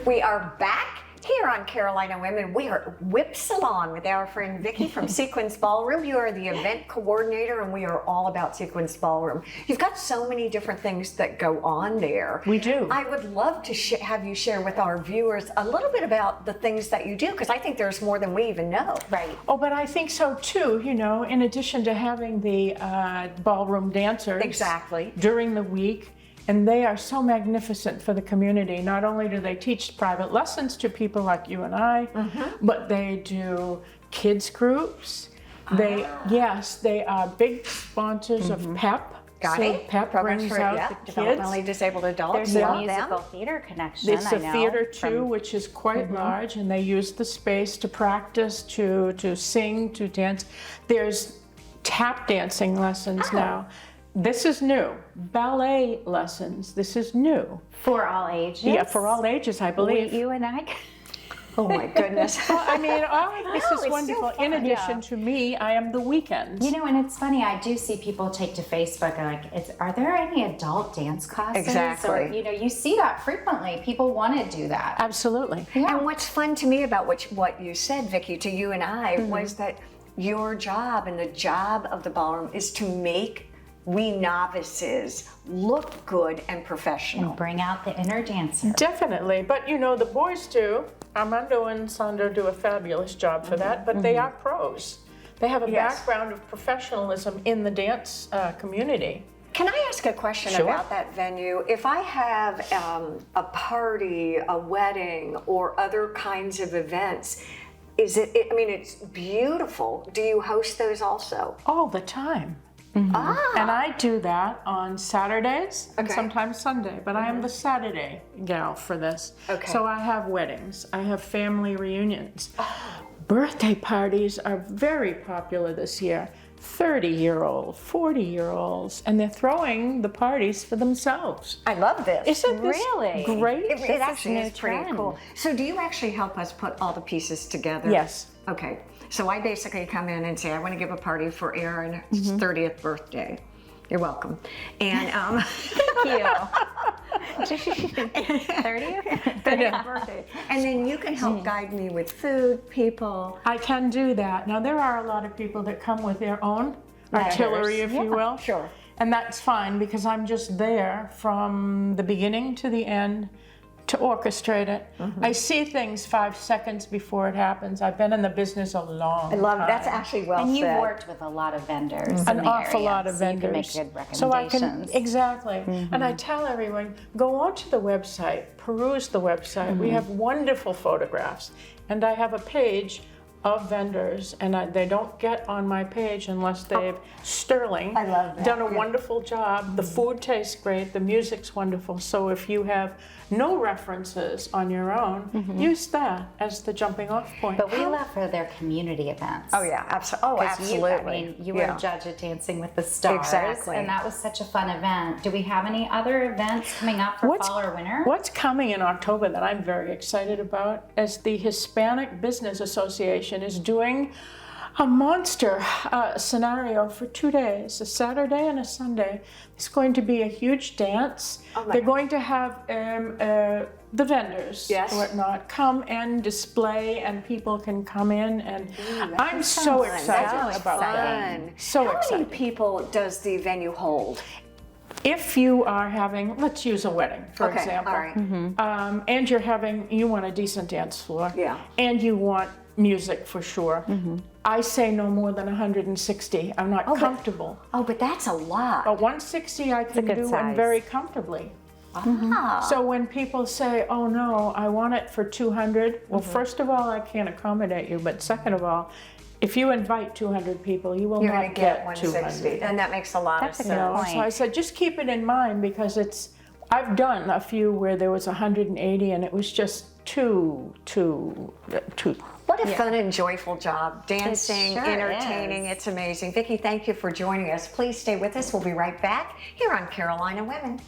We are back here on Carolina Women. We are at Whip Salon with our friend Vickie from Seaquins Ballroom. You are the event coordinator, and we are all about Seaquins Ballroom. You've got so many different things that go on there. We do. I would love to have you share with our viewers a little bit about the things that you do, because I think there's more than we even know. Right. Oh, but I think so too, you know, in addition to having the ballroom dancers Exactly. during the week. And they are so magnificent for the community. Not only do they teach private lessons to people like you and I, but they do kids groups. They are big sponsors of PEP. Got so it. PEP brings out the kids. Developmentally disabled adults. There's a Love musical them. theater connection. It's a I know, theater too, from- which is quite large, and they use the space to practice, to sing, to dance. There's tap dancing lessons now. This is new. Ballet lessons. This is new. for all ages. Yeah, for all ages, I believe. You and I. Oh my goodness. Well, I mean, this No, is it's wonderful. still In fun. addition to me, I am the weekends. You know, and it's funny. I do see people take to Facebook and like, are there any adult dance classes? Exactly. Or, you know, you see that frequently. People want to do that. Absolutely. And what's fun to me about what you said, Vickie, to you and I, was that your job and the job of the ballroom is to make we novices look good and professional. Bring out the inner dancer. Definitely. But you know, the boys do. Armando and Sandra do a fabulous job for that, but they are pros. They have a background of professionalism in the dance community. Can I ask a question Sure. about that venue? If I have a party, a wedding, or other kinds of events, I mean, it's beautiful. Do you host those also? All the time. Ah, And I do that on Saturdays and Okay. sometimes Sunday, but I am the Saturday gal for this. Okay. So I have weddings, I have family reunions. Birthday parties are very popular this year. 30-year-old, 40-year-olds, and they're throwing the parties for themselves. I love this. Isn't this Really? great? It actually new is pretty trend. cool. So do you actually help us put all the pieces together? Yes. Okay. So I basically come in and say, I want to give a party for Erin, 30th birthday. You're welcome. And Thank you. 30th birthday. And then you can help guide me with food, people. I can do that. Now, there are a lot of people that come with their own artillery, if you will. Sure. And that's fine because I'm just there from the beginning to the end to orchestrate it. I see things 5 seconds before it happens. I've been in the business a long time. I love that's actually well And said. you've worked with a lot of vendors. in An the awful area, lot of so vendors. You can make good So I recommendations. can, exactly. And I tell everyone, go onto the website, peruse the website. We have wonderful photographs. And I have a page of vendors, and they don't get on my page unless they've I love that. done a wonderful job. The food tastes great, the music's wonderful. So if you have no references on your own, use that as the jumping off point. But we love for their community events. Oh yeah, Oh, 'Cause absolutely. I mean, you were a judge at Dancing with the Stars. Exactly. And that was such a fun event. Do we have any other events coming up for fall or winter? What's coming in October that I'm very excited about is the Hispanic Business Association is doing a monster scenario for 2 days, a Saturday and a Sunday. It's going to be a huge dance. They're going to have the vendors, Yes. whatnot, come and display, and people can come in, and I'm so Fun. excited That's about that. fun. So How excited. many people does the venue hold? If you are having, let's use a wedding, for Okay, example. all right. And you want a decent dance floor. Yeah. And you want music for sure. I say no more than 160. I'm not comfortable. Oh, but that's a lot. But 160 I can good do and size. very comfortably. Ah. So when people say, oh no, I want it for 200, well, first of all, I can't accommodate you. But second of all, if you invite 200 people, you will You're not going to get 200. 160, and that makes a lot That's a of good sense. point. So I said, just keep it in mind because I've done a few where there was 180 and it was just too. What a fun and joyful job. Dancing, sure entertaining, is. it's amazing. Vickie, thank you for joining us. Please stay with us. We'll be right back here on Carolina Women.